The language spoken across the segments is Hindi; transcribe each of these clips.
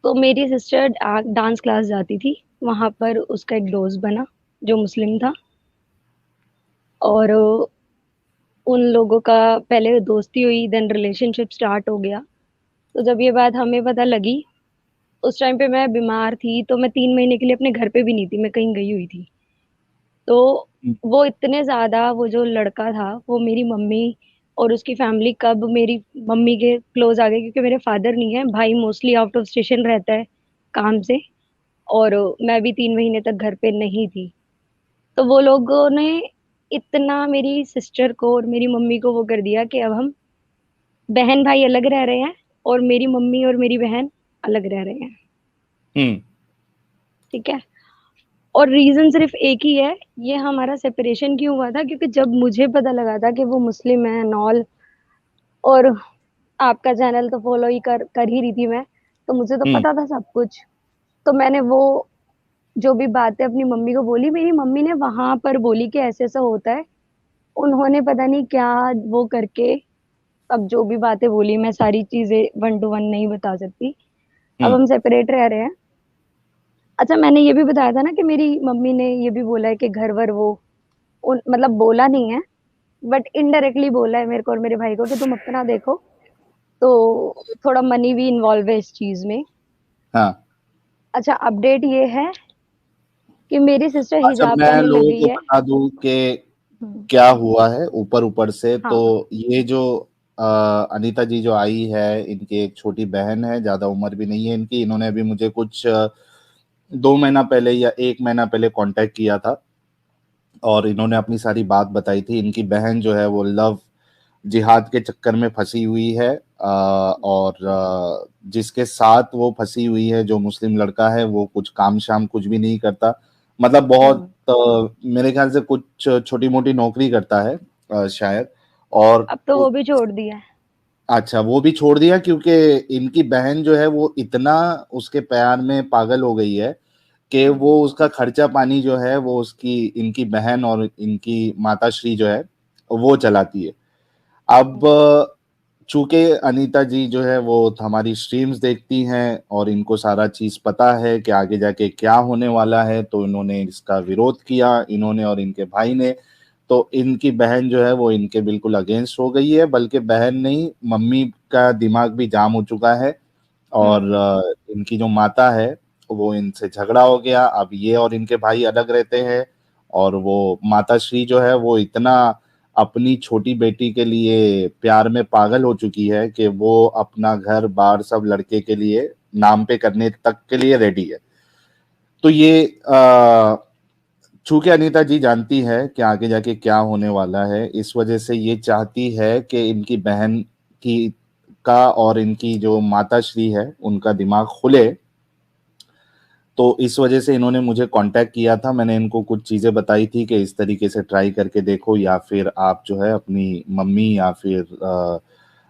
तो मेरी सिस्टर डांस क्लास जाती थी, वहां पर उसका एक दोस्त बना जो मुस्लिम था। और उन लोगों का पहले दोस्ती हुई, देन रिलेशनशिप स्टार्ट हो गया। तो जब ये बात हमें पता लगी, उस टाइम पे मैं बीमार थी, तो मैं 3 महीने के लिए अपने घर पे भी नहीं थी, मैं कहीं गई हुई थी। तो वो इतने ज्यादा, वो जो लड़का था वो मेरी मम्मी और उसकी फैमिली कब मेरी मम्मी के क्लोज आ गए, क्योंकि मेरे फादर नहीं है, भाई मोस्टली आउट ऑफ स्टेशन रहता है काम से। और मैं भी 3 महीने तक घर पे नहीं थी। तो वो लोगों ने इतना मेरी सिस्टर को और मेरी मम्मी को वो कर दिया कि अब हम बहन भाई अलग रह रहे हैं, और मेरी मम्मी और मेरी बहन अलग रह रहे हैं। हम्म। ठीक है। और रीजन सिर्फ एक ही है, ये हमारा सेपरेशन क्यों हुआ था, क्योंकि जब मुझे पता लगा था कि वो मुस्लिम है नॉल, और आपका चैनल तो फॉलो ही कर ही रही थी मैं, तो मुझे तो हम्म। पता था सब कुछ। तो मैंने वो जो भी बातें अपनी मम्मी को बोली, मेरी मम्मी ने वहां पर बोली कि ऐसे ऐसा होता है। उन्होंने पता नहीं क्या वो करके, अब जो भी बातें बोली, मैं सारी चीजें वन टू वन नहीं बता सकती। अब हम्म। हम सेपरेट रह रहे हैं। अच्छा, मैंने ये भी बताया था ना कि मेरी मम्मी ने ये भी बोला है कि घर वर वो मतलब बोला नहीं है, बट इनडायरेक्टली बोला है मेरे को और मेरे भाई को कि तुम अपना देखो। तो थोड़ा मनी भी इन्वॉल्व है इस चीज में। हाँ। अच्छा, अपडेट ये है कि मेरी सिस्टर अच्छा, हिजाब मैं पहनने लग लोगों गई को है। बता दूं कि हम्म। क्या हुआ है ऊपर ऊपर से। तो हाँ। ये जो अनीता जी जो आई है, इनकी एक छोटी बहन है, ज्यादा उम्र भी नहीं है इनकी। इन्होंने अभी मुझे कुछ 2 महीना पहले या 1 महीना पहले कांटेक्ट किया था, और इन्होंने अपनी सारी बात बताई थी। इनकी बहन जो है वो लव जिहाद के चक्कर में फंसी हुई है, और जिसके साथ वो फंसी हुई है, जो मुस्लिम लड़का है, वो कुछ काम शाम कुछ भी नहीं करता। मतलब बहुत हम्म। मेरे ख्याल से कुछ छोटी मोटी नौकरी करता है शायद। और अब तो वो भी छोड़ दिया है। अच्छा, वो भी छोड़ दिया क्योंकि इनकी बहन जो है वो इतना उसके प्यार में पागल हो गई है कि वो हम्म। उसका खर्चा पानी जो है वो उसकी इनकी बहन और इनकी माताश्री जो है वो चलाती है। अब हम्म। चूंकि अनीता जी जो है वो हमारी स्ट्रीम्स देखती हैं और इनको सारा चीज पता है कि आगे जाके क्या होने वाला है, तो इन्होंने इसका विरोध किया, इन्होंने और इनके भाई ने। तो इनकी बहन जो है वो इनके बिल्कुल अगेंस्ट हो गई है, बल्कि बहन नहीं, मम्मी का दिमाग भी जाम हो चुका है। और हम्म। इनकी जो माता है वो इनसे झगड़ा हो गया। अब ये और इनके भाई अलग रहते हैं, और वो माता श्री जो है वो इतना अपनी छोटी बेटी के लिए प्यार में पागल हो चुकी है कि वो अपना घर बार सब लड़के के लिए नाम पे करने तक के लिए रेडी है। तो ये चूंकि अनीता जी जानती है कि आगे जाके क्या होने वाला है, इस वजह से ये चाहती है कि इनकी बहन की का और इनकी जो माता श्री है उनका दिमाग खुले। तो इस वजह से इन्होंने मुझे कांटेक्ट किया था। मैंने इनको कुछ चीज़ें बताई थी कि इस तरीके से ट्राई करके देखो, या फिर आप जो है अपनी मम्मी या फिर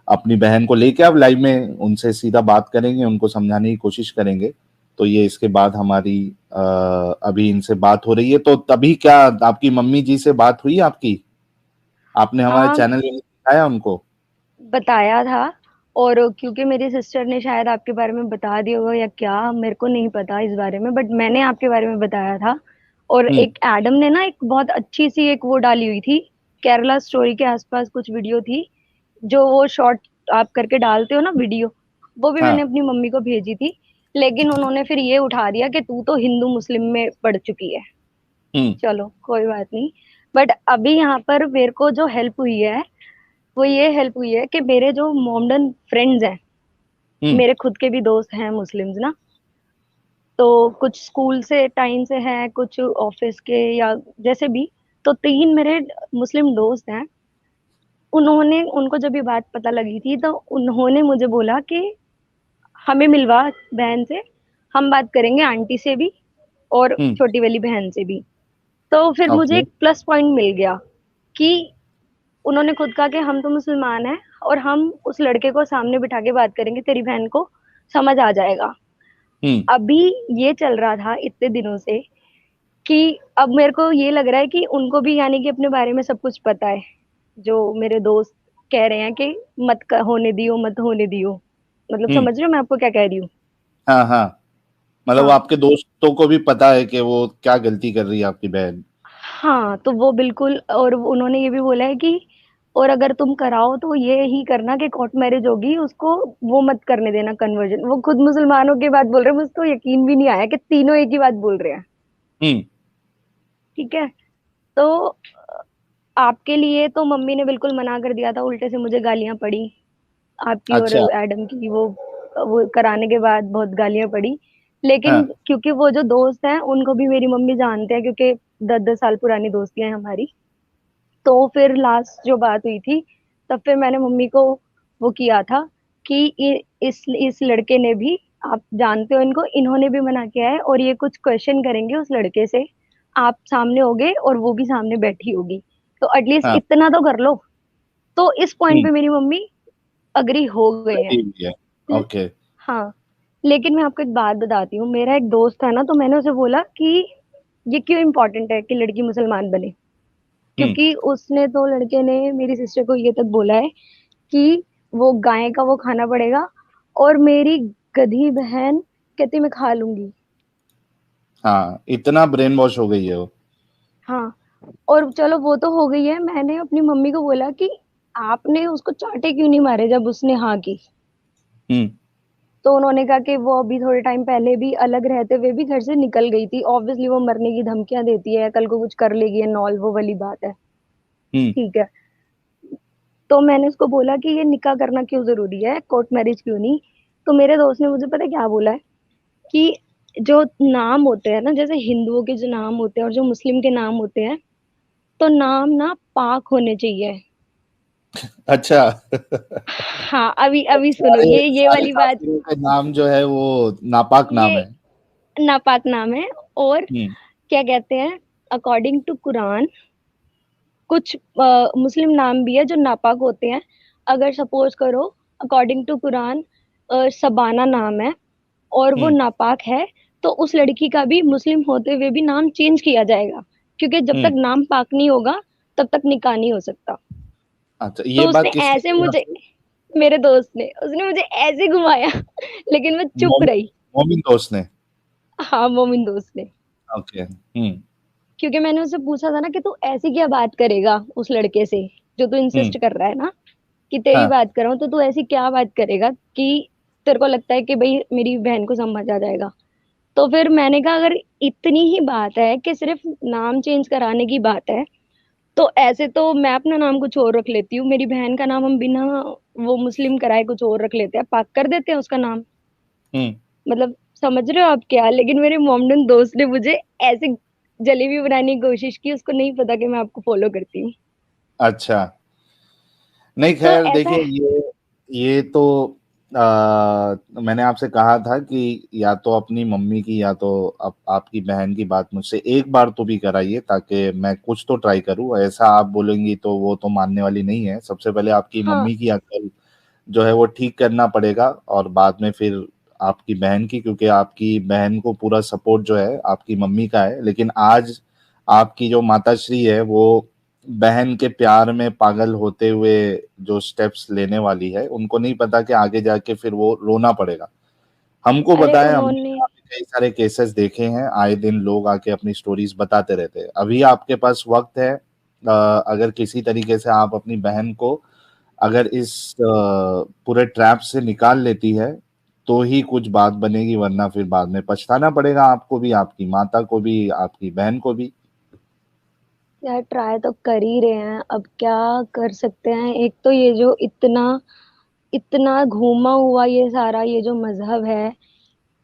अपनी बहन को लेके आप लाइव में उनसे सीधा बात करेंगे, उनको समझाने की कोशिश करेंगे। तो ये इसके बाद हमारी अभी इनसे बात हो रही है। तो तभी क्या आपकी मम्मी जी से बात हुई आपकी? आपने हमारे हाँ, चैनल में दिखाया उनको? बताया था। और क्योंकि मेरी सिस्टर ने शायद आपके बारे में बता दिया होगा या क्या, मेरे को नहीं पता इस बारे में, बट मैंने आपके बारे में बताया था। और हम्म। एक एडम ने ना एक बहुत अच्छी सी एक वो डाली हुई थी, केरला स्टोरी के आसपास कुछ वीडियो थी, जो वो शॉर्ट आप करके डालते हो ना वीडियो, वो भी मैंने हाँ। अपनी मम्मी को भेजी थी। लेकिन उन्होंने फिर ये उठा दिया कि तू तो हिंदू मुस्लिम में पढ़ चुकी है। हम्म। चलो कोई बात नहीं। बट अभी यहाँ पर मेरे को जो हेल्प हुई है, वो ये हेल्प हुई है कि मेरे जो मोमडन फ्रेंड्स हैं, हम्म। मेरे खुद के भी दोस्त हैं मुस्लिम्स ना। तो कुछ स्कूल से टाइम से हैं, कुछ ऑफिस के या जैसे भी। तो 3 मेरे मुस्लिम दोस्त हैं। उन्होंने उनको जब ये बात पता लगी थी, तो उन्होंने मुझे बोला कि हमें मिलवा बहन से, हम बात करेंगे आंटी से भी और हम्म। छोटी वाली बहन से भी। तो फिर मुझे ओके। एक प्लस पॉइंट मिल गया कि उन्होंने खुद कहा कि हम तो मुसलमान हैं, और हम उस लड़के को सामने बिठा के बात करेंगे, तेरी बहन को समझ आ जाएगा। हम्म। अभी ये चल रहा था इतने दिनों से कि अब मेरे को ये लग रहा है कि उनको भी यानी कि अपने बारे में सब कुछ पता है, जो मेरे दोस्त कह रहे हैं कि होने दियो, मत होने दियो। मतलब हम्म। समझ रहे हो मैं आपको क्या कह रही हूँ? हाँ हाँ, मतलब वो हाँ आपके दोस्तों को भी पता है कि वो क्या गलती कर रही है आपकी बहन। हाँ, तो वो बिल्कुल, और उन्होंने ये भी बोला है कि और अगर तुम कराओ तो ये ही करना कि कोर्ट मैरिज होगी, उसको वो मत करने देना कन्वर्जन। वो खुद मुसलमानों की बात बोल रहे हैं, मुझे तो यकीन भी नहीं आया कि तीनों एक ही बात बोल रहे हैं। हम्म। ठीक है। तो आपके लिए तो मम्मी ने बिल्कुल मना कर दिया था, उल्टे से मुझे गालियां पड़ी आपकी और अच्छा। एडम की। वो कराने के बाद बहुत गालियां पड़ी। लेकिन हाँ। क्योंकि वो जो दोस्त हैं उनको भी मेरी मम्मी जानते हैं, क्योंकि 10-10 साल पुरानी दोस्तियां हैं हमारी। तो फिर लास्ट जो बात हुई थी, तब फिर मैंने मम्मी को वो किया था कि इस लड़के ने भी, आप जानते हो इनको, इन्होंने भी मना किया है और ये कुछ क्वेश्चन करेंगे उस लड़के से, आप सामने होगे और वो भी सामने बैठी होगी, तो एटलीस्ट हाँ। इतना तो कर लो। तो इस पॉइंट हम्म। पे मेरी मम्मी अग्री हो गए हैं। सही भी है। ल- ओके। हाँ। लेकिन मैं आपको एक बात बताती हूँ, मेरा एक दोस्त है ना, तो मैंने उसे बोला कि ये क्यों इम्पोर्टेंट है कि लड़की मुसलमान बने। हम्म। क्योंकि उसने, तो लड़के ने मेरी सिस्टर को ये तक बोला है कि वो गाय का वो खाना पड़ेगा, और मेरी गधी बहन कहती मैं खा लूंगी। हाँ, इतना ब्रेन वॉश हो गई है वो। हाँ। और चलो वो तो हो गई है, मैंने अपनी मम्मी को बोला कि आपने उसको चांटे क्यों नहीं मारे जब उसने हाँ की। हम्म। तो उन्होंने कहा कि वो अभी थोड़े टाइम पहले भी अलग रहते हुए भी घर से निकल गई थी, ऑब्वियसली वो मरने की धमकियां देती है, कल को कुछ कर लेगी एंड ऑल, वो वाली बात है। हम्म। ठीक है। तो मैंने उसको बोला कि ये निकाह करना क्यों जरूरी है, कोर्ट मैरिज क्यों नहीं। तो मेरे दोस्त ने मुझे पता है क्या बोला है कि जो नाम होते हैं ना, जैसे हिंदुओं के जो नाम होते हैं और जो मुस्लिम के नाम होते हैं, तो नाम ना पाक होने चाहिए। अच्छा। हाँ, अभी अभी सुनो सारे ये सारे वाली बात। काफिरों के नाम जो है वो नापाक ये नाम है। नापाक नाम है। और हम्म। क्या कहते हैं, अकॉर्डिंग टू कुरान, कुछ मुस्लिम नाम भी है जो नापाक होते हैं। अगर सपोज करो, अकॉर्डिंग टू कुरान सबाना नाम है और वो हम्म। नापाक है, तो उस लड़की का भी मुस्लिम होते हुए भी नाम चेंज किया जाएगा, क्योंकि जब तक हम्म। नाम पाक नहीं होगा तब तक निकाह नहीं हो सकता। अच्छा, तो ये उसने बात किसने ऐसे बोला मुझे, आपको? मेरे दोस्त ने, उसने मुझे ऐसे घुमाया लेकिन मैं चुप मोमिन, रही। मोमिन दोस्त ने? हाँ, मोमिन दोस्त ने। ओके। हम्म। क्योंकि मैंने उससे पूछा था ना कि तू ऐसी क्या बात करेगा उस लड़के से, जो तू हम्म। इंसिस्ट कर रहा है ना कि तेरी हाँ। बात कर रहा हूँ, तो तू ऐसी क्या बात करेगा कि तेरे को लगता है कि भाई मेरी बहन को समझ आ जाएगा। तो फिर मैंने कहा अगर इतनी ही बात है कि सिर्फ नाम चेंज कराने की बात है, तो ऐसे तो मैं अपना नाम कुछ और रख लेती हूँ, मेरी बहन का नाम हम बिना वो मुस्लिम कराए कुछ और रख लेते हैं, पाक कर देते हैं उसका नाम। हम्म। मतलब समझ रहे हो आप क्या। लेकिन मेरे मोमडन दोस्त ने मुझे ऐसे जलेबी बनाने की कोशिश की, उसको नहीं पता कि मैं आपको फॉलो करती हूँ। अच्छा। नहीं, तो खैर ऐसा देखिए, है। ये तो मैंने आपसे कहा था कि या तो अपनी मम्मी की या तो आपकी बहन की बात मुझसे एक बार तो भी कराइए, ताकि मैं कुछ तो ट्राई करूं। ऐसा आप बोलेंगी तो वो तो मानने वाली नहीं है। सबसे पहले आपकी हाँ, मम्मी की अकल जो है वो ठीक करना पड़ेगा, और बाद में फिर आपकी बहन की, क्योंकि आपकी बहन को पूरा सपोर्ट जो है आपकी मम्मी का है। लेकिन आज आपकी जो माताश्री है वो बहन के प्यार में पागल होते हुए जो स्टेप्स लेने वाली है, उनको नहीं पता कि आगे जाके फिर वो रोना पड़ेगा। हमको अरे बताएं, हमने उन्होंने, यहाँ पे कई सारे केसेस देखे हैं, आए दिन लोग आके अपनी स्टोरीज बताते रहते हैं। अभी आपके पास वक्त है, अगर किसी तरीके से आप अपनी बहन को अगर इस पूरे ट्रैप से निकाल लेती है तो ही कुछ बात बनेगी, वरना फिर बाद में पछताना पड़ेगा आपको भी, आपकी माता को भी, आपकी बहन को भी। यार ट्राई तो कर ही रहे हैं, अब क्या कर सकते हैं। एक तो ये जो इतना इतना घूमा हुआ ये सारा ये जो मजहब है,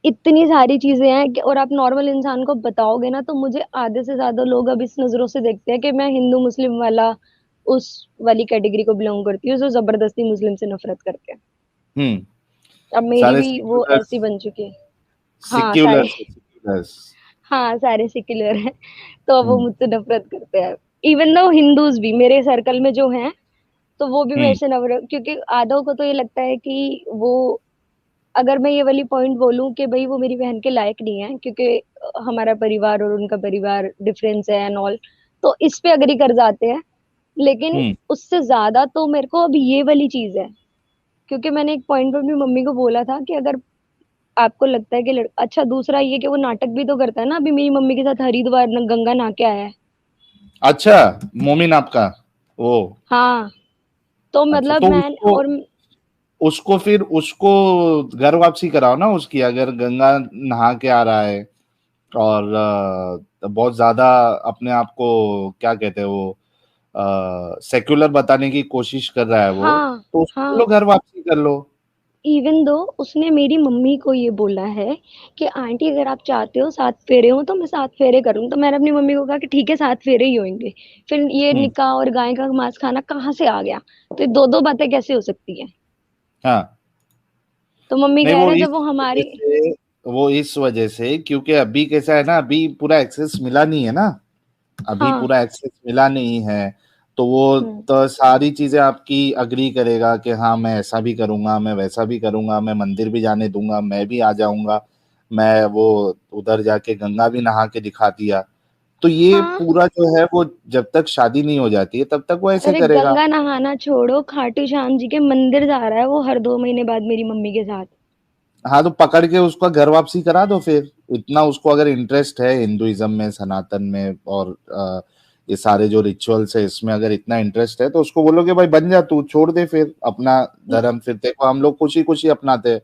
इतनी सारी चीजें हैं कि, और आप नॉर्मल इंसान को बताओगे ना, तो मुझे आधे से ज्यादा लोग अब इस नजरों से देखते हैं कि मैं हिंदू मुस्लिम वाला, उस वाली कैटेगरी को बिलोंग करती हूँ जो जबरदस्ती मुस्लिम से नफरत करते हैं। हम्म। अब मेरी सारे भी वो सेक्युलर्स, ऐसी बन चुकी है। हाँ सारे सेक्युलर्स सेक्युलर्स। हाँ सारे सेक्युलर हैं, तो अब वो हम्म। मुझसे नफरत करते हैं। इवन दो हिंदूज भी मेरे सर्कल में जो हैं, तो वो भी मेरे हम्म। से नफरत, क्योंकि आधों को तो ये लगता है कि वो, अगर मैं ये वाली पॉइंट बोलूं कि भाई वो मेरी बहन के लायक नहीं है, क्योंकि हमारा परिवार और उनका परिवार डिफरेंस है एंड ऑल, तो इस पे अग्री कर जाते हैं। लेकिन हम्म। उससे ज्यादा तो मेरे को अब ये वाली चीज है, क्योंकि मैंने एक पॉइंट पर भी मम्मी को बोला था कि अगर आपको लगता है कि अच्छा, दूसरा ये कि वो नाटक भी तो करता है ना, अभी मेरी मम्मी के साथ हरिद्वार गंगा नहा के आया है। अच्छा, मोमिन आपका वो। हाँ, तो अच्छा, मतलब तो मैं उसको और उसको फिर उसको घर वापसी कराओ ना उसकी, अगर गंगा नहा के आ रहा है और बहुत ज्यादा अपने आप को क्या कहते हैं वो सेक्युलर बताने की कोशिश कर रहा है वो, हाँ तो उसको बोलो हाँ, घर वापसी कर लो। इवन दो उसने मेरी मम्मी को ये बोला है कि आंटी अगर आप चाहते हो 7 फेरे हो तो मैं 7 फेरे करूँ, तो मैंने अपनी मम्मी को कहा कि ठीक है 7 फेरे ही होंगे। फिर ये हम्म। निकाह और गाय का मांस खाना कहाँ से आ गया? तो ये दो दो बातें कैसे हो सकती है? हाँ। तो मम्मी नहीं, कह वो रहे हैं इस जब वो वजह हमारी। से वो इस वजह से क्योंकि अभी कैसा है ना, अभी पूरा एक्सेस मिला नहीं है ना, अभी हाँ। पूरा एक्सेस मिला नहीं है। तो वो हम्म। तो सारी चीजें आपकी अग्री करेगा कि हाँ मैं ऐसा भी करूंगा, मैं वैसा भी करूंगा, मैं मंदिर भी जाने दूंगा, मैं भी आ जाऊंगा, मैं वो उधर जाके गंगा भी नहा के दिखा दिया। तो ये हाँ। पूरा जो है वो जब तक शादी नहीं हो जाती है तब तक वो ऐसे अरे करेगा। गंगा नहाना छोड़ो, खाटू श्याम जी के मंदिर जा रहा है वो हर 2 महीने बाद मेरी मम्मी के साथ। हाँ, तो पकड़ के उसका घर वापसी करा दो फिर। इतना उसको अगर इंटरेस्ट है हिंदुइज्म में, सनातन में, और ये सारे जो रिचुअल्स है इसमें अगर इतना इंटरेस्ट है तो उसको बोलो कि भाई बन जा, तू छोड़ दे फिर अपना धर्म, फिर देखो हम लोग खुशी खुशी अपनाते हैं।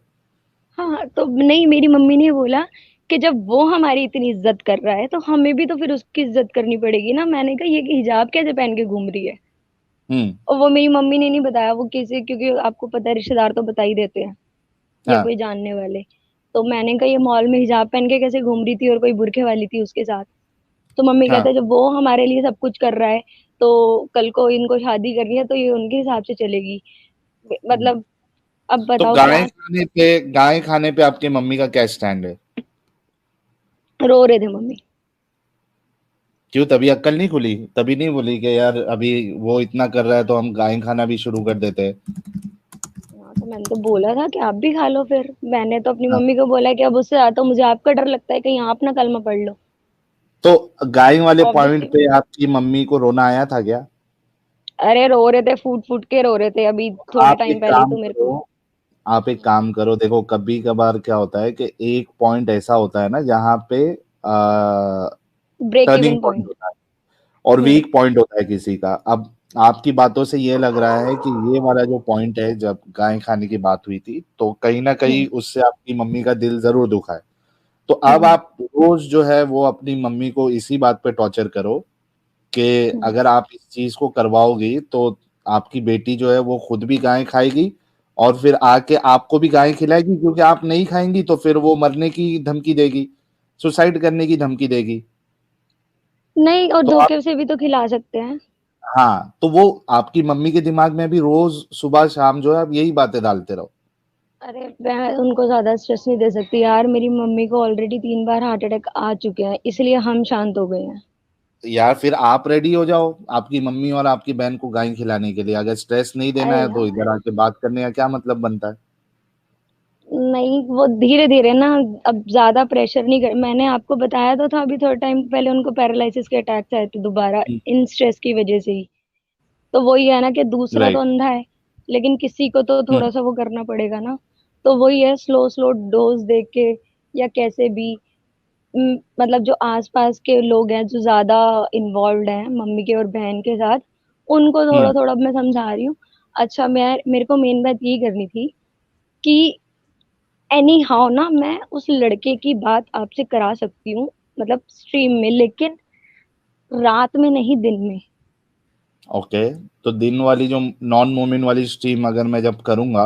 हाँ, तो नहीं, मेरी मम्मी ने बोला कि जब वो हमारी इतनी इज्जत कर रहा है तो हमें भी तो फिर उसकी इज्जत करनी पड़ेगी ना। मैंने कहा ये हिजाब कैसे पहन के घूम रही है? हम्म। और वो मेरी मम्मी ने नहीं बताया वो किसी, क्योंकि आपको पता है रिश्तेदार तो बता ही देते हैं या हाँ। कोई जानने वाले। तो मैंने कहा ये मॉल में हिजाब पहन के कैसे घूम रही थी और कोई बुरखे वाली थी उसके साथ। तो मम्मी कहते हाँ। हैं जब वो हमारे लिए सब कुछ कर रहा है तो कल को इनको शादी करनी है तो ये उनके हिसाब से चलेगी। हम्म। मतलब अब तो बताओ गाय क्या। खाने पे, गाय खाने पे आपकी मम्मी का क्या स्टैंड है? रो रहे थे मम्मी। क्यों, तभी अक्ल नहीं खुली? तभी नहीं बोली कि यार अभी वो इतना कर रहा है तो हम गाय खाना भी शुरू कर देते हैं? हाँ, तो मैंने तो बोला था कि आप भी खा लो। फिर मैंने तो अपनी हाँ। मम्मी को बोला कि अब उससे ज्यादा तो मुझे आपका डर लगता है कहीं आप ना कलमा पढ़ लो। तो गाय वाले पॉइंट ऑब्वियसली। पे आपकी मम्मी को रोना आया था क्या? अरे रो रहे थे, फूट फूट के रो रहे थे, अभी थोड़े आप टाइम एक पहले ही काम तो मेरे करो, को। आप एक काम करो, देखो कभी कभार क्या होता है कि एक पॉइंट ऐसा होता है ना जहाँ पे break turning even point point. होता है और हम्म। वीक पॉइंट होता है किसी का। अब आपकी बातों से ये लग रहा है कि ये वाला जो पॉइंट है, जब गाय खाने की बात हुई थी तो कहीं ना कहीं हम्म। उससे आपकी मम्मी का दिल जरूर दुखा है। तो अब हम्म। आप रोज जो है वो अपनी मम्मी को इसी बात पे टॉर्चर करो कि हम्म। अगर आप इस चीज को करवाओगी तो आपकी बेटी जो है वो खुद भी गाय खाएगी और फिर आके आपको भी गाय खिलाएगी, क्योंकि आप नहीं खाएंगी तो फिर वो मरने की धमकी देगी, सुसाइड करने की धमकी देगी। नहीं, और तो आप, धोखे से भी तो खिला सकते हैं। हाँ, तो वो आपकी मम्मी के दिमाग में भी रोज सुबह शाम जो है आप यही बातें डालते रहो। अरे मैं उनको ज्यादा स्ट्रेस नहीं दे सकती यार, मेरी मम्मी को ऑलरेडी 3 बार हार्ट अटैक आ चुके हैं, इसलिए हम शांत हो गए हैं। यार फिर आप रेडी हो जाओ आपकी मम्मी और आपकी बहन को गाय खिलाने के लिए। अगर स्ट्रेस नहीं देना अरे है तो यार, इधर आके बात करने का क्या मतलब बनता है? नहीं वो धीरे धीरे ना, अब ज्यादा प्रेशर नहीं कर। मैंने आपको बताया तो था अभी थोड़ा टाइम पहले उनको पैरालिसिस के अटैक्स आए थे दोबारा, इन स्ट्रेस की वजह से ही। तो वही है ना कि दूसरा तो राइट। अंधा है, लेकिन किसी को तो थोड़ा हम्म। सा वो करना पड़ेगा ना। तो वही है, स्लो स्लो डोज दे के या कैसे भी। मतलब जो आसपास के लोग हैं जो ज्यादा इन्वॉल्व हैं मम्मी के और बहन के साथ, उनको थोड़ा हम्म। थोड़ा मैं समझा रही हूँ। अच्छा, मैं मेरे को मेन बात यही करनी थी कि एनी हाउ ना मैं उस लड़के की बात आपसे करा सकती हूँ, मतलब स्ट्रीम में, लेकिन रात में नहीं, दिन में। ओके। तो दिन वाली जो नॉन मोमिन वाली स्ट्रीम अगर मैं जब करूंगा,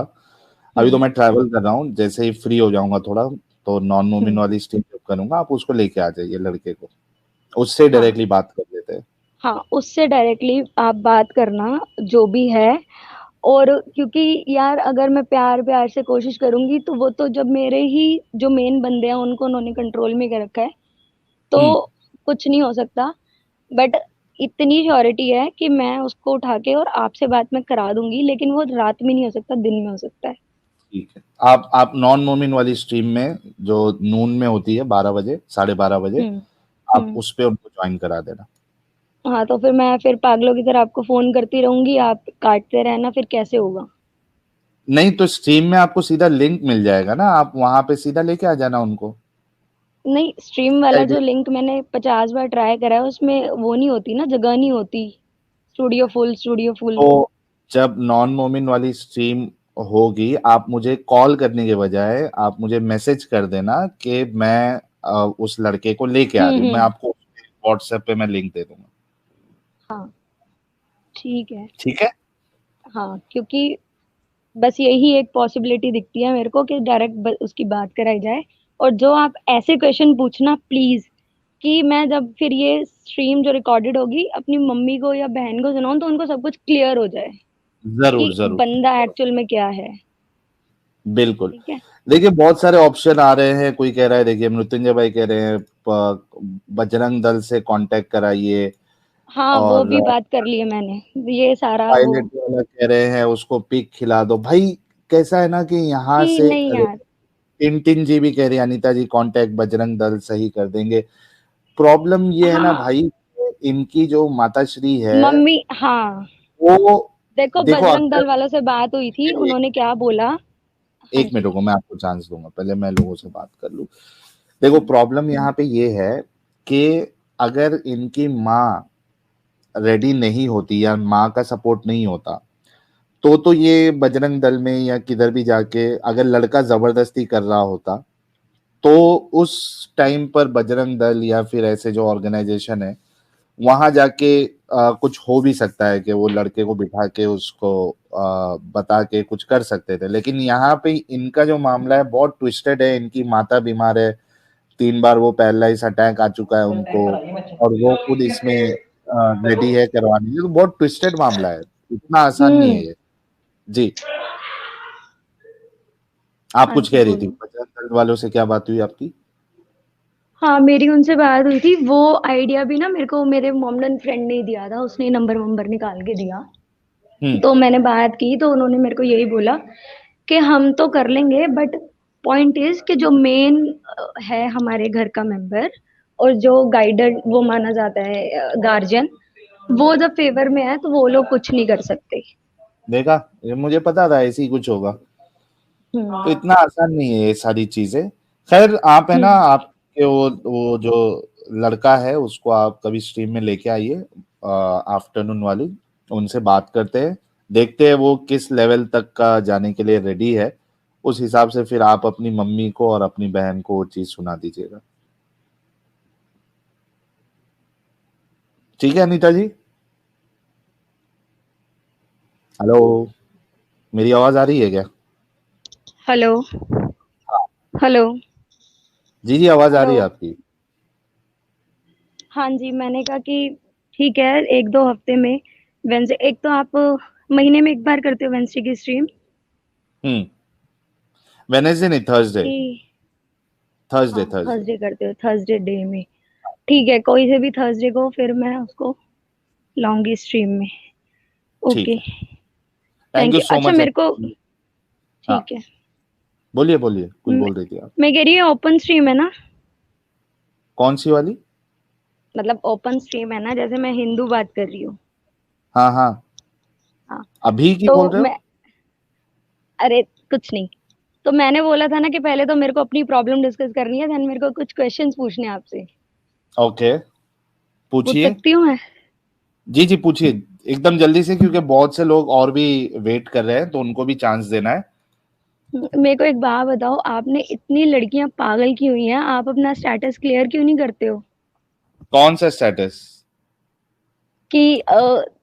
अभी तो हम्म। मैं ट्रैवल कर रहा हूँ, जैसे ही फ्री हो जाऊंगा थोड़ा तो नॉन मोमिन हम्म। वाली स्ट्रीम जब करूंगा आप उसको लेके आ जाइए लड़के को, उससे हाँ। डायरेक्टली बात कर लेते हैं। हाँ, उससे डायरेक्टली आप बात करना जो भी है। और क्योंकि यार अगर मैं प्यार प्यार से कोशिश करूंगी तो वो तो, जब मेरे ही जो मेन बंदे हैं उनको उन्होंने कंट्रोल में कर रखा है, हम्म। तो कुछ नहीं हो सकता। बट इतनी श्योरिटी है कि मैं उसको उठा के और आपसे बात मैं करा दूंगी, लेकिन वो रात में नहीं हो सकता, दिन में हो सकता है। ठीक है, आप नॉन मोमिन वाली स्ट्रीम में जो नून में होती है 12 बजे, 12:30 बजे, हम्म। आप हम्म। उस पे उनको ज्वाइन करा देना। हाँ, तो फिर मैं फिर पागलों की तरह आपको फोन करती रहूंगी, आप काटते रहना, फिर कैसे होगा? नहीं तो स्ट्रीम में आपको सीधा लिंक मिल जाएगा ना, आप वहां पे सीधा लेके आ जाना उनको। नहीं, स्ट्रीम वाला जो लिंक मैंने 50 बार ट्राई करा है, उसमें वो नहीं होती ना, जगह नहीं होती। Studio full, studio full. तो जब नॉन मोमिन वाली स्ट्रीम होगी, आप मुझे कॉल करने के बजाय आप मुझे मैसेज कर देना कि मैं उस लड़के को लेके आ रही हूँ, मैं हम्म। आपको व्हाट्सएप पे मैं लिंक दे दूंगा। हाँ, ठीक है। ठीक है। हाँ, क्योंकि बस यही एक पॉसिबिलिटी दिखती है मेरे को कि डायरेक्ट उसकी बात कराई जाए। और जो आप ऐसे क्वेश्चन पूछना प्लीज, कि मैं जब फिर ये स्ट्रीम जो रिकॉर्डेड होगी अपनी मम्मी को या बहन को सुनाऊं, तो उनको सब कुछ क्लियर हो जाए जरूर कि जरूर बंदा जरूर। एक्चुअल में क्या है। बिल्कुल। ठीक है। देखिए बहुत सारे ऑप्शन आ रहे हैं, कोई कह रहा है, देखिए मृत्युंजय भाई कह रहे हैं बजरंग दल से कांटेक्ट कराइए, हाँ, वो और भी बात कर ली है मैंने, ये सारा वो। पायलट वाला कह रहे हैं उसको पिक खिला दो भाई। कैसा है ना कि यहाँ जी से नहीं यार। टिन जी भी कह रही है, अनीता जी कांटेक्ट बजरंग दल सही कर देंगे। प्रॉब्लम ये है ना हाँ, भाई, इनकी जो माताश्री है मम्मी, हाँ। वो, देखो, देखो बजरंग अगर, दल वालों से बात हुई थी, उन्होंने क्या बोला। हाँ एक मिनट जी। रुको, मैं आपको चांस दूंगा, पहले मैं लोगों से बात कर लूं। देखो प्रॉब्लम यहाँ पे ये है कि अगर इनकी माँ रेडी नहीं होती या माँ का सपोर्ट नहीं होता, तो ये बजरंग दल में या किधर भी जाके अगर लड़का जबरदस्ती कर रहा होता, तो उस टाइम पर बजरंग दल या फिर ऐसे जो ऑर्गेनाइजेशन है वहां जाके कुछ हो भी सकता है कि वो लड़के को बिठा के उसको बता के कुछ कर सकते थे। लेकिन यहाँ पे इनका जो मामला है बहुत ट्विस्टेड है, इनकी माता बीमार है, 3 बार वो पैरालाइज अटैक आ चुका है उनको, और वो खुद इसमें रेडी है करवाने के, तो बहुत ट्विस्टेड मामला है, इतना आसान नहीं है हम्म। ये। जी, आप हाँ कुछ जी, कह रही थी, बोलो। बजरंग दल वालों से क्या बात हुई आपकी? हाँ, मेरी उनसे बात हुई थी। वो आइडिया भी ना मेरे को मेरे मोमडन फ्रेंड ने ही दिया था, उसने नंबर वंबर निकाल के दिया। हम्म। तो मैंने बात की, तो उन्होंने मेरे को यही बोला कि हम तो कर लेंगे, बट पॉइंट इज कि जो मेन है हमारे घर का मेंबर, और जो गाइडर वो माना जाता है गार्जियन, वो जब फेवर में है तो वो लोग कुछ नहीं कर सकते। देखा, ये मुझे पता था ऐसे ही कुछ होगा। तो हम्म। इतना आसान नहीं है ये सारी चीजें। खैर आप है ना, हम्म। आपके वो जो लड़का है उसको आप कभी स्ट्रीम में लेके आइए, आफ्टरनून वाली, उनसे बात करते हैं, देखते हैं वो किस लेवल तक का जाने के लिए रेडी है। उस हिसाब से फिर आप अपनी मम्मी को और अपनी बहन को वो चीज सुना दीजिएगा। ठीक है अनीता जी? हेलो, मेरी आवाज आ रही है क्या? हेलो। हेलो। जी जी, आवाज आ हेलो। रही है आपकी। हाँ जी, मैंने कहा कि ठीक है, 1-2 हफ्ते में वेंसडे, एक तो आप महीने में एक बार करते हो वेंसडे की स्ट्रीम। हम्म। वेनेसडे नहीं, थर्सडे। कि थर्सडे हाँ, थर्सडे। थर्सडे करते हो, थर्सडे डे में। ठीक है, कोई से भी थर्सडे को फिर मैं उसको लाऊंगी स्ट्रीम में। ठीक ओके। है। Thank thank you you. So अच्छा, मच। मेरे को हाँ, ठीक है। बोलिए बोलिए, कुछ मैं, बोल रही थी आप। मैं कह रही हूँ ओपन स्ट्रीम है ना? कौन सी वाली? मतलब ओपन स्ट्रीम है ना, जैसे मैं हिंदू बात कर रही हूँ। हाँ हाँ। हाँ। अभी की तो बोल रहे हो? मैं, अरे कुछ नहीं। तो मैंने बोला था ना कि पहले तो मेरे को अपनी प्रॉब्लम डिस्कस करनी है, देन मेरे को कुछ क्वेश्चंस पूछने हैं आपसे। ओके, पूछ पूछिए। सकती हूँ मैं? जी जी पूछिए, एकदम जल्दी से, क्योंकि बहुत से लोग और भी वेट कर रहे हैं तो उनको भी चांस देना है। मेरे को एक बात बताओ, आपने इतनी लड़कियां पागल की हुई हैं, आप अपना स्टेटस क्लियर क्यों नहीं करते हो? कौन सा स्टेटस? कि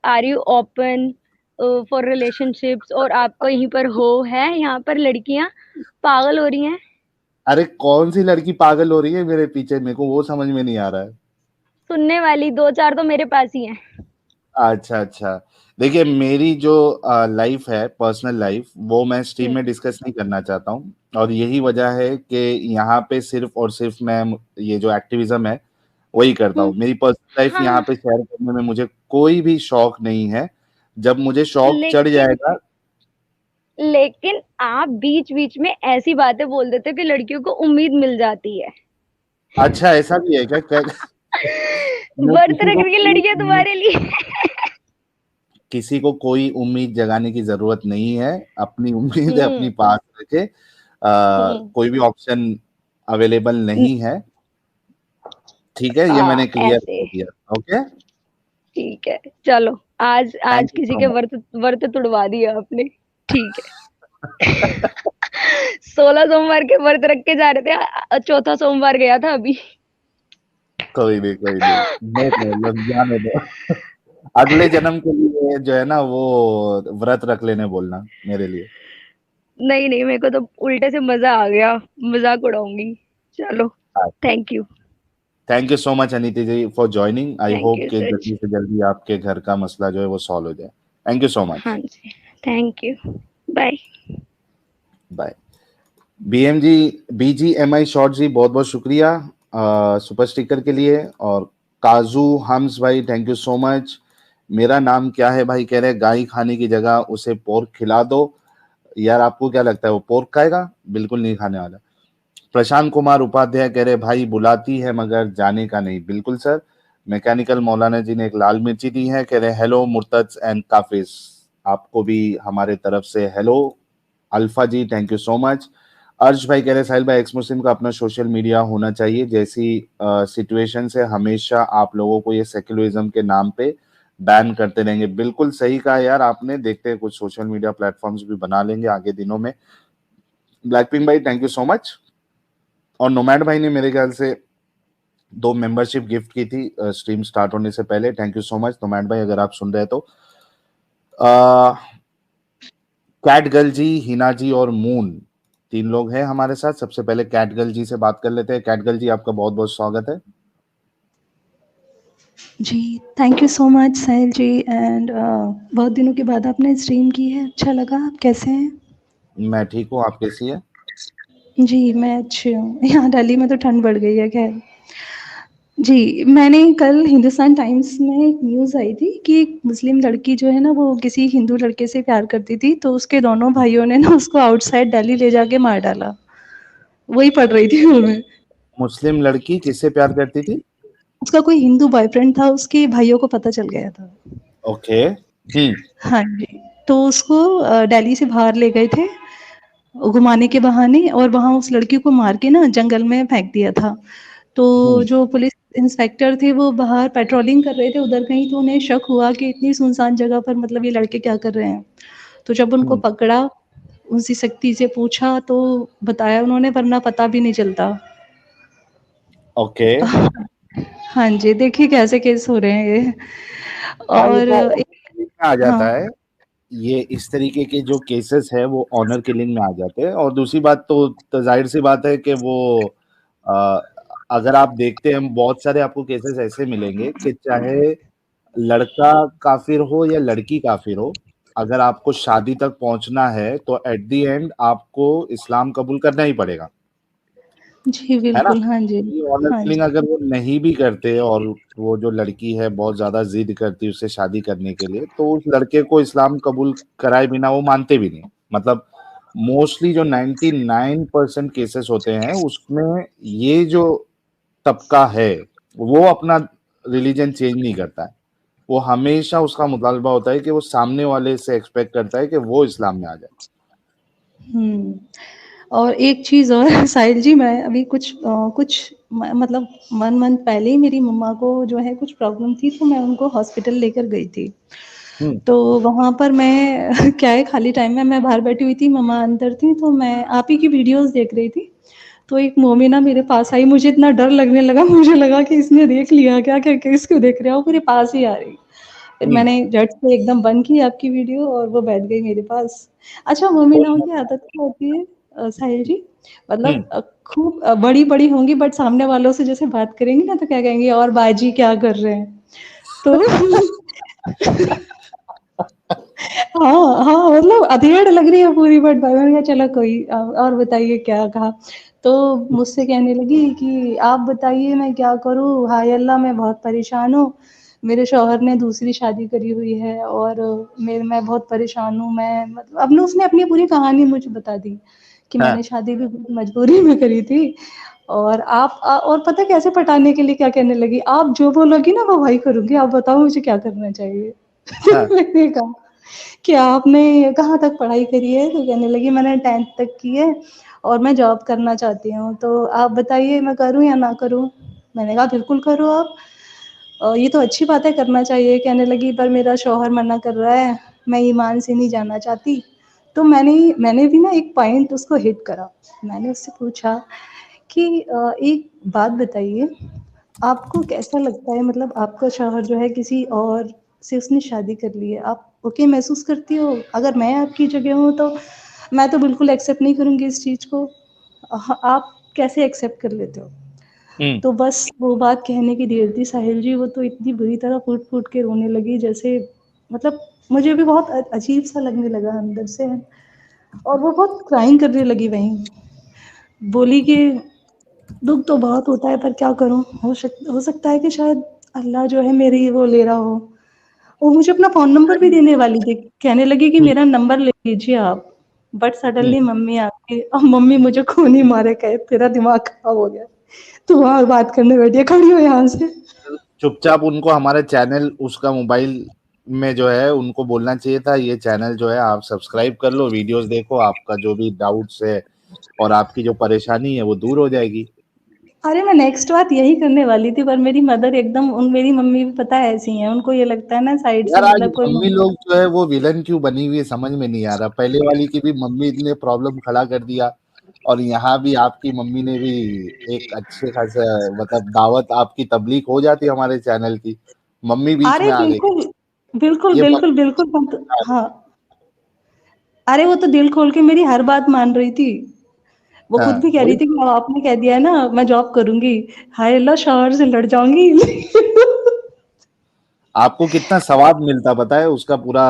are you open for relationships, और आप कहीं पर हो, है यहाँ पर लड़कियां पागल हो रही हैं। अरे कौन सी लड़की पागल हो रही है मेरे पीछे, मेरे को वो समझ में नहीं आ रहा है। सुनने वाली दो चार तो मेरे पास ही हैं। अच्छा अच्छा। देखिए मेरी जो लाइफ है, पर्सनल लाइफ, वो मैं स्ट्रीम हम्म। में डिस्कस नहीं करना चाहता हूँ, और यही वजह है कि यहाँ पे सिर्फ और सिर्फ मैं ये जो एक्टिविज्म है वही करता हम्म। हूँ। मेरी पर्सनल लाइफ यहाँ हाँ, पे शेयर करने में मुझे कोई भी शौक नहीं है। जब मुझे शौक चढ़ लेकिन जाएगा। लेकिन आप बीच बीच में ऐसी बातें बोल देते हो कि लड़कियों को उम्मीद मिल जाती है। अच्छा ऐसा भी है क्या? मैं व्रत किसी रख को रही है लड़कियां तुम्हारे लिए। किसी को कोई उम्मीद जगाने की जरूरत नहीं है, अपनी उम्मीद है अपनी पास रखे। कोई भी ऑप्शन अवेलेबल नहीं है, ठीक है, ये मैंने क्लियर ऐसे कर दिया। ओके, ठीक है, चलो आज थैंक आज यू किसी सो के मच। व्रत व्रत तुड़वा दिया आपने। ठीक है। 16 सोमवार के व्रत रख के जा रहे थे, चौथा सोमवार गया था अभी। कोई नहीं, कोई नहीं, नो प्रॉब्लम, जाने दो। अगले जन्म के लिए जो है ना वो व्रत रख लेने बोलना मेरे लिए। नहीं नहीं, मेरे को तो उल्टे से मजा आ गया, मजाक उड़ाऊंगी। चलो, thank you. Thank you so much Aniti ji for joining. I thank hope you कि सच। जल्दी से जल्दी आपके घर का मसला जो है वो सॉल्व हो जाए। Thank you so much. हाँ जी, thank you. Bye. Bye. BM ji, BGMI short ji, बहुत बहुत शुक्रिया सुपर स्टिकर के लिए। और काजू हम्स भाई, थैंक यू सो मच। मेरा नाम क्या है भाई, कह रहे गाय खाने की जगह उसे पोर्क खिला दो। यार आपको क्या लगता है वो पोर्क खाएगा? बिल्कुल नहीं खाने वाला। प्रशांत कुमार उपाध्याय कह रहे भाई बुलाती है मगर जाने का नहीं। बिल्कुल सर। मैकेनिकल मौलाना जी ने एक लाल मिर्ची दी है, कह रहे हेलो मुर्तज एंड काफिज, आपको भी हमारे तरफ से hello. Alpha ji, thank you so much. Arsh भाई कह रहे साहिल भाई, एक्स मुस्लिम का अपना सोशल मीडिया होना चाहिए, जैसी सिचुएशन से हमेशा आप लोगों को ये सेक्युलरिज्म के नाम पे बैन करते रहेंगे। बिल्कुल सही कहा यार आपने, देखते हैं कुछ सोशल मीडिया प्लेटफॉर्म्स भी बना लेंगे आगे दिनों में। ब्लैकपिंक भाई, थैंक यू सो मच। और नोमैड भाई ने मेरे ख्याल से 2 मेंबरशिप गिफ्ट की थी स्ट्रीम स्टार्ट होने से पहले। Thank you so much nomad भाई, अगर आप सुन रहे हैं तो। कैट गर्ल जी, हिना जी और मून, 3 लोग हैं हमारे साथ। सबसे पहले कैट गर्ल जी से बात कर लेते हैं। कैट गर्ल जी, आपका बहुत बहुत स्वागत है। जी, thank you so much Sahil ji. And बहुत दिनों के बाद आपने स्ट्रीम की है, अच्छा लगा। आप कैसे हैं? मैं ठीक हूँ, आप कैसी है? जी, मैं अच्छी हूँ। यहाँ दिल्ली में तो ठंड बढ़ गई है, खैर। जी, मैंने कल हिंदुस्तान टाइम्स में एक न्यूज़ आई थी कि एक मुस्लिम लड़की जो है ना, वो किसी हिंदू लड़के से प्यार करती थी, तो उसके दोनों भाइयों ने ना उसको आउटसाइड दिल्ली ले जाके मार डाला। वही पढ़ रही थी मैं। मुस्लिम लड़की किससे प्यार करती थी? उसका कोई हिंदू बॉयफ्रेंड था, उसके भाइयों को पता चल गया था। ओके। हाँ जी, तो उसको दिल्ली से बाहर ले गए थे घुमाने के बहाने, और वहाँ उस लड़की को मार के ना जंगल में फेंक दिया था। तो हम्म। जो पुलिस इंस्पेक्टर थे वो बाहर पेट्रोलिंग कर रहे थे उधर कहीं, तो उन्हें शक हुआ कि इतनी सुनसान जगह पर मतलब ये लड़के क्या कर रहे हैं। तो जब उनको हम्म। पकड़ा, उनसे सख्ती से पूछा तो बताया उन्होंने, वरना पता भी नहीं चलता। ओके। हाँ जी, देखिए कैसे केस हो रहे हैं ये। हाँ, ये और तो एक में आ जाता हाँ, है। ये इस तरीके के जो केसेस है वो ऑनर किलिंग में आ जाते हैं। और दूसरी बात तो जाहिर सी बात है कि वो अ, अगर आप देखते हैं बहुत सारे आपको केसेस ऐसे मिलेंगे कि चाहे लड़का काफिर हो या लड़की काफिर हो, अगर आपको शादी तक पहुंचना है तो एट द एंड आपको इस्लाम कबूल करना ही पड़ेगा, जी है ना? बिल्कुल, हाँ जी, ये ऑनर हाँ किलिंग जी। अगर वो नहीं भी करते और वो जो लड़की है बहुत ज्यादा जिद करती है उससे शादी करने के लिए, तो उस लड़के को इस्लाम कबूल कराए बिना वो मानते भी नहीं। मतलब मोस्टली जो 99% केसेस होते हैं उसमें ये जो तबका है वो अपना रिलीजन चेंज नहीं करता है। वो हमेशा उसका मुतालबा होता है कि वो सामने वाले से एक्सपेक्ट करता है कि वो इस्लाम में आ जाए। हुँ। और एक चीज़ और साहिल जी, मैं अभी कुछ मतलब 1 मंथ पहले ही मेरी मम्मा को जो है कुछ प्रॉब्लम थी, तो मैं उनको हॉस्पिटल लेकर गई थी। हम्म। तो वहाँ पर मैं क्या है, खाली टाइम में मैं बाहर बैठी हुई थी, मम्मा अंदर थी, तो मैं आप ही की वीडियोज़ देख रही थी। तो एक मोमिना मेरे पास आई, मुझे इतना डर लगने लगा, मुझे लगा कि इसने देख लिया क्या, क्या किसको देख रहा है, वो मेरे पास ही आ रही। फिर हम्म। मैंने झट से एकदम बंद की आपकी वीडियो और वो बैठ गई मेरे पास। अच्छा, मोमिनाओं की आदत क्या होती है साहिल जी? हम्म। मतलब खूब बड़ी-बड़ी होंगी, बट सामने वालों से जैसे बात करेंगी ना तो क्या कहेंगी, और बाजी क्या कर रहे हैं? तो हाँ, हाँ, मतलब अधेड़ लग रही है पूरी, बट मैंने कहा चलो कोई और बताइए क्या कहा? तो मुझसे कहने लगी कि आप बताइए मैं क्या करूँ? हाय अल्लाह, मैं बहुत परेशान हूँ। मेरे शौहर ने दूसरी शादी करी हुई है और मैं बहुत परेशान हूँ। मैं मतलब अब ना उसने अपनी पूरी कहानी मुझे बता दी कि हाँ। मैंने शादी भी मजबूरी में करी थी। और और पता है कैसे पटाने के लिए क्या कहने लगी? आप जो बोलोगी ना वो वही करूँगी, आप बताओ मुझे क्या करना चाहिए? हाँ। मैंने कहा कि आपने कहाँ तक पढ़ाई करी है? तो कहने लगी मैंने 10th तक की है और मैं जॉब करना चाहती हूँ, तो आप बताइए मैं करूँ या ना करूँ? मैंने कहा बिल्कुल करो आप, ये तो अच्छी बात है, करना चाहिए। कहने लगी पर मेरा शौहर मना कर रहा है, मैं ईमान से नहीं जाना चाहती। तो मैंने भी ना एक पॉइंट उसको हिट करा। मैंने उससे पूछा कि एक बात बताइए, आपको कैसा लगता है, मतलब आपका शौहर जो है किसी और से उसने शादी कर ली है, आप ओके महसूस करती हो? अगर मैं आपकी जगह हूँ तो मैं तो बिल्कुल एक्सेप्ट नहीं करूँगी इस चीज़ को। आप कैसे एक्सेप्ट कर लेते हो? तो बस वो बात कहने की देर थी साहिल जी, वो तो इतनी बुरी तरह फूट-फूट के रोने लगी, जैसे मतलब मुझे भी बहुत अजीब-सा लगने लगा अंदर से, और वो बहुत क्राइंग करने लगी वहीं। बोली कि दुःख तो बहुत होता है पर क्या करूँ? हो सकता है कि शायद अल्लाह जो है मेरी वो ले रहा हो। वो मुझे अपना फ़ोन नंबर भी देने वाली थी। कहने लगी कि मेरा नंबर ले लीजिए आप। बट सडनली मम्मी आ गई। अब मम्मी मुझे खून ही मारे कहे तेरा दिमाग खराब हो गया। तू वहाँ बात करने बैठी है, खड़ी हो यहाँ से। चुपचाप उनको हमारे चैनल उसका मोबाइल में जो है उनको बोलना चाहिए था, ये चैनल जो है आप सब्सक्राइब कर लो, वीडियोस देखो, आपका जो भी डाउट्स है और आपकी जो परेशानी है वो दूर हो जाएगी। अरे मैं नेक्स्ट बात यही करने वाली थी, पर मेरी मदर एकदम मेरी मम्मी भी पता है ऐसी हैं, उनको ये लगता है ना साइड से यार आज मतलब कोई मम्मी लोग जो है वो विलन क्यों बनी हुई है समझ में नहीं आ रहा। पहले वाली की भी मम्मी ने प्रॉब्लम खड़ा कर दिया और यहाँ भी आपकी मम्मी ने भी एक अच्छे खासा मतलब दावत आपकी तबलीग हो जाती हमारे चैनल की, मम्मी बीच अरे में आ गई। बिल्कुल, बिल्कुल, ये बिल्कुल, मम्मी बिल्कुल हाँ। अरे वो तो दिल खोल के मेरी हर बात मान रही थी। वो खुद हाँ भी कह वही रही थी कि अब आपने कह दिया है ना मैं जॉब करूँगी। हाय अल्लाह! शौहर से लड़ जाऊँगी। आपको कितना सवाब मिलता पता है उसका पूरा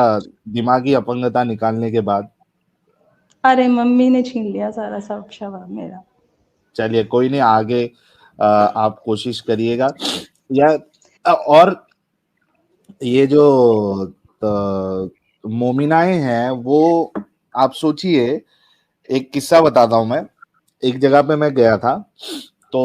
दिमागी अपंगता निकालने के बाद। अरे मम्मी ने छीन लिया सारा सब शवाब मेरा। चलिए कोई नहीं, आगे आप कोशिश करिएगा या और ये जो मोमिनाएं हैं वो आप सोचिए। एक किस्सा बताता हूं मैं। एक जगह पे मैं गया था तो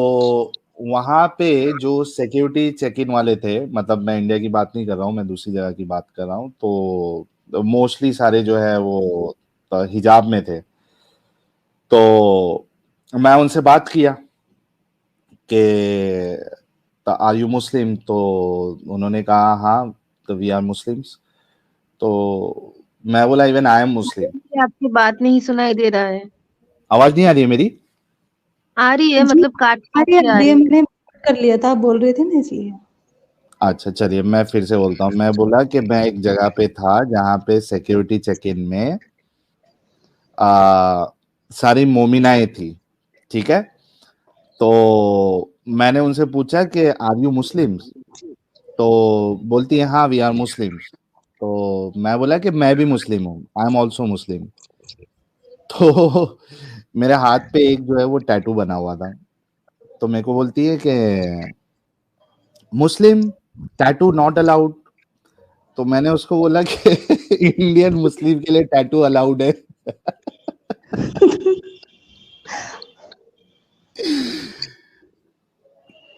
वहां पे जो सिक्योरिटी चेक इन वाले थे, मतलब मैं इंडिया की बात नहीं कर रहा हूँ, मैं दूसरी जगह की बात कर रहा हूँ, तो मोस्टली सारे जो है वो हिजाब में थे। तो मैं उनसे बात किया कि आर यू मुस्लिम, तो उन्होंने कहा हाँ तो वी आर मुस्लिम्स। तो मैं बोला इवन आई एम मुस्लिम। आपकी बात नहीं सुनाई दे रहा है। आवाज नहीं आ रही है मेरी? आ रही है, जी, मतलब काट-काट अरे के आ ये रही है। मैंने कर लिया था, आप बोल रहे थे ना इसलिए। अच्छा चलिए मैं फिर से बोलता हूँ। मैं बोला कि मैं एक जगह पे था जहाँ पे सिक्योरिटी चेक इन में सारी मोमिनाएं थी, ठीक है। तो मैंने उनसे पूछा कि आर यू मुस्लिम्स, तो बोलती है हाँ वी आर मुस्लिम्स। तो मैं बोला कि मैं भी मुस्लिम हूँ, आई एम ऑल्सो मुस्लिम। तो मेरे हाथ पे एक जो है वो टैटू बना हुआ था। तो मेरे को बोलती है कि मुस्लिम टैटू नॉट अलाउड। तो मैंने उसको बोला कि इंडियन मुस्लिम के लिए टैटू अलाउड है।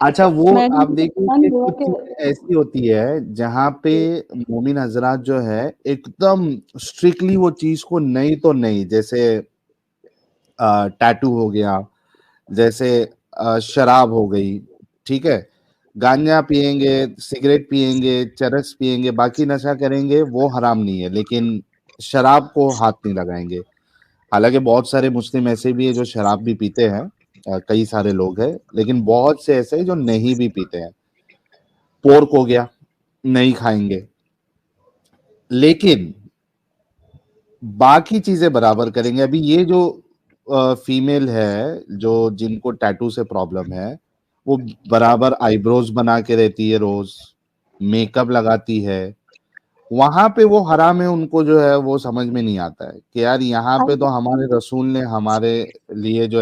अच्छा वो मैंने आप भी देखिए परेशान कि हुआ कुछ कि चीजें ऐसी होती है जहाँ पे मोमिन हजरात जो है एकदम स्ट्रिक्टली वो चीज को नहीं तो नहीं, जैसे टैटू हो गया, जैसे शराब हो गई, ठीक है, गांजा पिएंगे, सिगरेट पिएंगे, चरस पिएंगे, बाकी नशा करेंगे वो हराम नहीं है, लेकिन शराब को हाथ नहीं लगाएंगे। हालांकि बहुत सारे मुस्लिम ऐसे भी है जो शराब भी पीते हैं, कई सारे लोग हैं, लेकिन बहुत से ऐसे हैं जो नहीं भी पीते हैं। पोर्क हो गया, नहीं खाएंगे, लेकिन बाकी चीजें बराबर करेंगे। अभी ये जो फीमेल है जो जिनको टैटू से प्रॉब्लम है, वो बराबर आईब्रोज बना के रहती है, रोज मेकअप लगाती है। वहां पे वो हराम है, उनको जो है वो समझ में नहीं आता है कि यार यहाँ पे तो हमारे रसूल ने हमारे लिए जो है